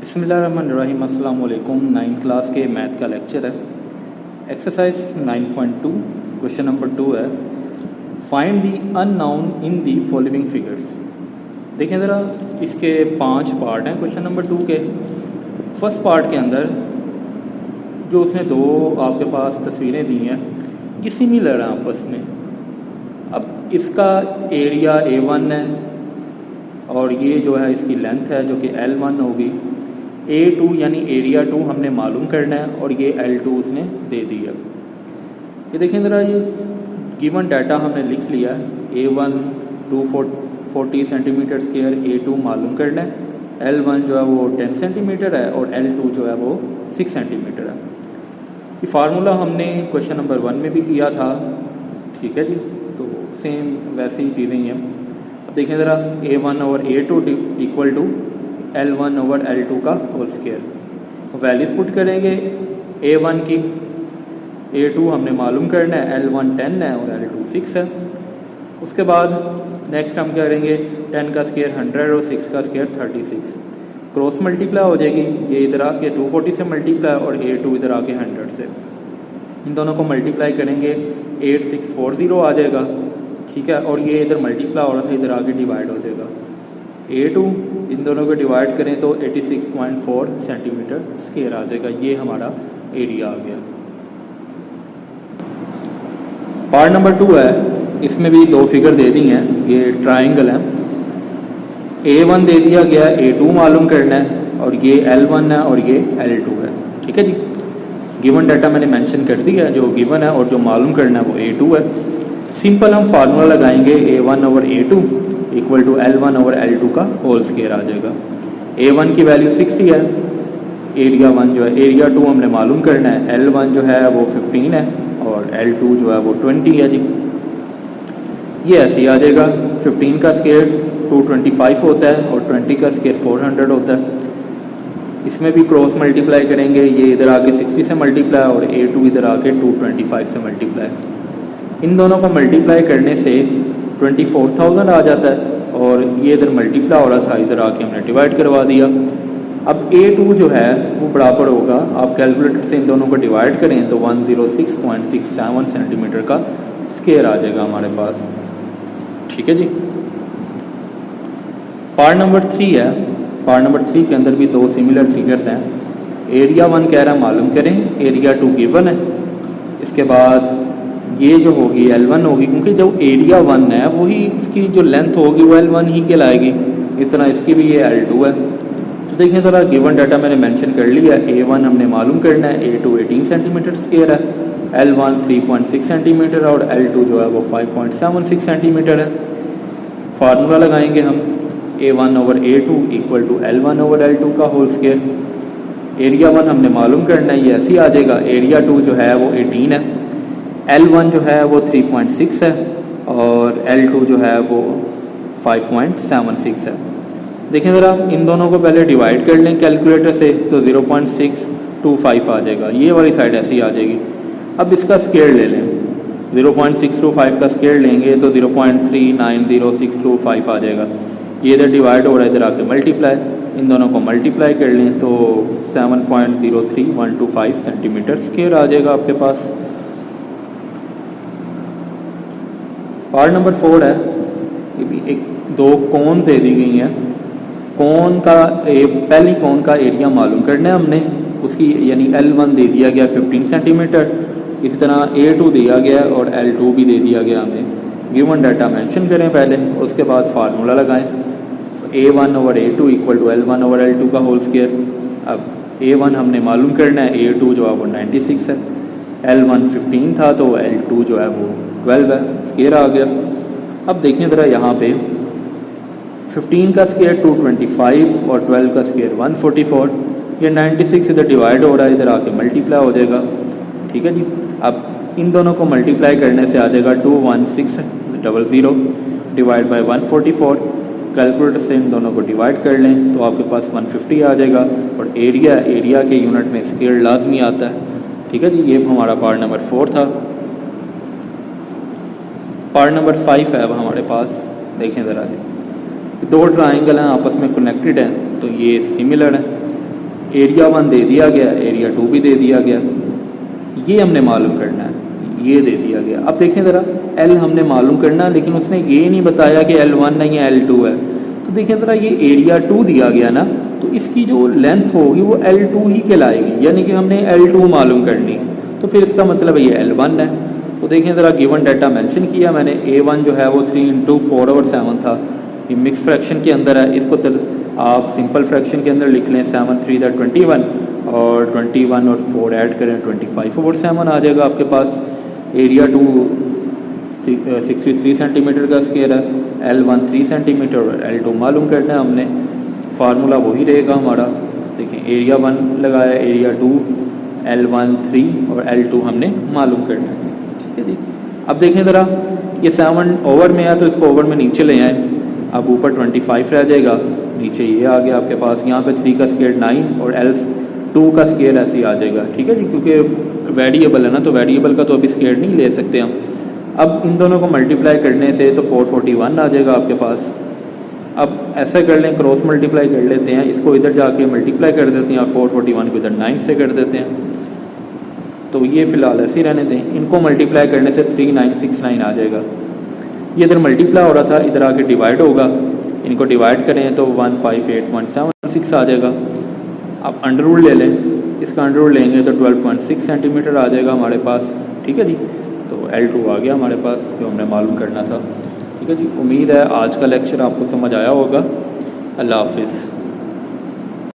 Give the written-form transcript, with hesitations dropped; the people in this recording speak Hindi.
बिस्मिल्लाहिर्रहमानिर्रहीम। अस्सलाम वालेकुम। 9th क्लास के मैथ का लेक्चर है। एक्सरसाइज 9.2 क्वेश्चन नंबर 2 है, find the unknown in the following figures. देखें ज़रा, इसके 5 पार्ट हैं क्वेश्चन नंबर 2 के। फर्स्ट पार्ट के अंदर जो उसने 2 आपके पास तस्वीरें दी हैं, ये सिमिलर हैं आपस में। अब इसका एरिया A1 है और ये जो है इसकी लेंथ है जो कि L1 होगी। A2 यानी एरिया 2 हमने मालूम करना है और ये L2 उसने दे दिया। ये देखें ज़रा, ये गिवन डाटा हमने लिख लिया। A1 240 सेंटीमीटर स्क्वायर, A2 मालूम करना है, L1 जो है वो 10 सेंटीमीटर है और L2 जो है वो 6 सेंटीमीटर है। ये फार्मूला हमने क्वेश्चन नंबर 1 में भी किया था, ठीक है जी। तो सेम वैसे ही चीज़ें ही हैं। अब देखें ज़रा, A1 over A2 equal to L1 over L2 का होल स्क्वायर। वैल्यूज़ पुट करेंगे A1 की, A2 हमने मालूम करना है, L1 10 है और L2 6 है। उसके बाद नेक्स्ट हम करेंगे 10 का स्क्वायर 100 और 6 का स्क्वायर 36। क्रॉस मल्टीप्लाई हो जाएगी, ये इधर आके 240 से मल्टीप्लाई और A2 इधर आके 100 से। इन दोनों को मल्टीप्लाई करेंगे 8640 आ जाएगा, ठीक है। और ये इधर मल्टीप्लाई हो रहा था, इधर आके डिवाइड हो जाएगा। A2 इन दोनों को डिवाइड करें तो 86.4 सेंटीमीटर स्क्वायर आ जाएगा। ये हमारा एरिया आ गया। पार्ट नंबर 2 है, इसमें भी 2 फिगर दे दी हैं, ये ट्राइंगल है। A1 दे दिया गया, A2 मालूम करना है और ये L1 है और ये L2 है, ठीक है जी। गिवन डाटा मैंने मेंशन कर दिया, जो गिवन है और जो मालूम करना है वो A2 है। सिंपल हम फार्मूला लगाएंगे, A1 over A2 equal to L1 over L2 का होल स्क्वायर आ जाएगा। A1 की वैल्यू 60 है, एरिया 1 जो है, एरिया 2 हमने मालूम करना है, L1 जो है वो 15 है और L2 जो है वो 20 है जी। ये ऐसे ही आ जाएगा। 15 का स्क्वायर 225 होता है और 20 का स्क्वायर 400 होता है। इसमें भी क्रॉस मल्टीप्लाई करेंगे, ये इधर आके 60 से मल्टीप्लाई और A2 इधर आके 225 से मल्टीप्लाई। इन दोनों को मल्टीप्लाई करने से 24,000 आ जाता है और ये इधर मल्टीप्लाई हो रहा था, इधर आके हमने डिवाइड करवा दिया। अब A2 जो है वो बराबर होगा, आप कैलकुलेटर से इन दोनों को डिवाइड करें तो 106.67 सेंटीमीटर का स्क्वायर आ जाएगा हमारे पास, ठीक है जी। पार्ट नंबर 3 है। पार्ट नंबर 3 के अंदर भी 2 सिमिलर फिगर्स हैं। एरिया 1 कह रहा है मालूम करें, एरिया 2 गिवन है। इसके बाद ये जो होगी L1 होगी, क्योंकि जो एरिया 1 है वही इसकी जो लेंथ होगी वो L1 ही कहलाएगी। इस तरह इसकी भी ये L2 है। तो देखिए ज़रा, गिवन डाटा मैंने मेंशन कर लिया। A1 हमने मालूम करना है, A2 18 सेंटीमीटर स्क्वायर है, L1 3.6 सेंटीमीटर और L2 जो है वो 5.76 सेंटीमीटर है। फार्मूला लगाएंगे हम, A1 over A2 equal to L1 over L2 का होल स्क्वायर। एरिया 1 हमने मालूम करना है, ये ऐसे ही आ जाएगा। एरिया 2 जो है वो 18 है, L1 जो है वो 3.6 है और L2 जो है वो 5.76 है। देखें ज़रा, इन दोनों को पहले डिवाइड कर लें कैलकुलेटर से तो 0.625 आ जाएगा। ये वाली साइड ऐसी आ जाएगी। अब इसका स्क्वायर ले लें, 0.625 का स्क्वायर लेंगे तो 0.390625 आ जाएगा। ये इधर डिवाइड हो रहा है, इधर आके मल्टीप्लाई, इन दोनों को मल्टीप्लाई कर लें तो 7.03125 सेंटीमीटर स्क्वायर आ जाएगा आपके पास। पार्ट नंबर 4 है, ये भी 2 कोन दे दी गई हैं। कोन का पहली कोन का एरिया मालूम करना है हमने, उसकी यानी L1 दे दिया गया 15 सेंटीमीटर। इसी तरह A2 दिया गया और L2 भी दे दिया गया हमें। गिवन डाटा मेंशन करें पहले, उसके बाद फार्मूला लगाएं। A1 over A2 equal to L1 over L2 का होल स्क्वायर। अब A1 हमने मालूम करना है, A2 जो है वो 96 है, L1 15 था तो L2 जो है वो 12 है, स्क्वायर आ गया। अब देखें ज़रा, यहाँ पे 15 का स्क्वायर 225 और 12 का स्क्वायर 144। ये 96 इधर डिवाइड हो रहा है, इधर आके मल्टीप्लाई हो जाएगा, ठीक है जी। अब इन दोनों को मल्टीप्लाई करने से आ जाएगा 21600 डिवाइड बाई 144। कैलकुलेटर से इन दोनों को डिवाइड कर लें तो आपके पास 150 आ जाएगा। और एरिया के यूनिट में स्क्वायर लाजमी आता है, ठीक है जी। ये हमारा पार्ट नंबर 4 था। पार्ट नंबर 5 है अब हमारे पास। देखें ज़रा जी, 2 ट्राइंगल हैं, आपस में कनेक्टेड हैं तो ये सिमिलर है। एरिया 1 दे दिया गया, एरिया 2 भी दे दिया गया, ये हमने मालूम करना है, ये दे दिया गया। अब देखें ज़रा, एल हमने मालूम करना है, लेकिन उसने ये नहीं बताया कि L1 है या L2 है। तो देखें ज़रा, ये एरिया 2 दिया गया ना, तो इसकी जो लेंथ होगी वो L2 ही कहलाएगी, यानी कि हमने L2 मालूम करनी है, तो फिर इसका मतलब ये L1 है। तो देखें ज़रा, गिवन डाटा मेंशन किया मैंने, A1 जो है वो 3 × 4/7 था, ये मिक्स फ्रैक्शन के अंदर है, इसको आप सिंपल फ्रैक्शन के अंदर लिख लें, 7 3 21, और 21 और 4 ऐड करें 25/7 आ जाएगा आपके पास। एरिया 2 63 सेंटीमीटर का स्क्वायर है, L1 3 सेंटीमीटर और L2 मालूम करना है हमने, फार्मूला वही रहेगा हमारा। देखें, एरिया 1 लगाया, एरिया 2, L1 3 और L2 हमने मालूम करना है। ठीक है जी। अब देखें ज़रा, ये 7 ओवर में है तो इसको ओवर में नीचे ले आए, अब ऊपर 25 रह जाएगा, नीचे ये आ गया आपके पास, यहाँ पे 3 का स्क्वायर 9 और L2 का स्क्वायर ऐसे ही आ जाएगा। ठीक है जी, क्योंकि वेरिएबल है ना, तो वेरिएबल का तो अभी स्क्वायर नहीं ले सकते हम। अब इन दोनों को मल्टीप्लाई करने से तो 441 आ जाएगा आपके पास। अब ऐसा कर लें, क्रॉस मल्टीप्लाई कर लेते हैं, इसको इधर जाके मल्टीप्लाई कर देते हैं और 441 को इधर 9 से कर देते हैं, तो ये फ़िलहाल ऐसे ही रहने दें। इनको मल्टीप्लाई करने से 3969 आ जाएगा। ये इधर मल्टीप्लाई हो रहा था, इधर आके डिवाइड होगा, इनको डिवाइड करें तो 158.76 आ जाएगा। आप अंडर रूट ले लें, इसका अंडर रूट लेंगे तो 12.6 सेंटीमीटर आ जाएगा हमारे पास। ठीक है जी, तो L2 आ गया हमारे पास, जो हमने मालूम करना था। ठीक है जी, उम्मीद है आज का लेक्चर आपको समझ आया होगा। अल्लाह हाफिज़।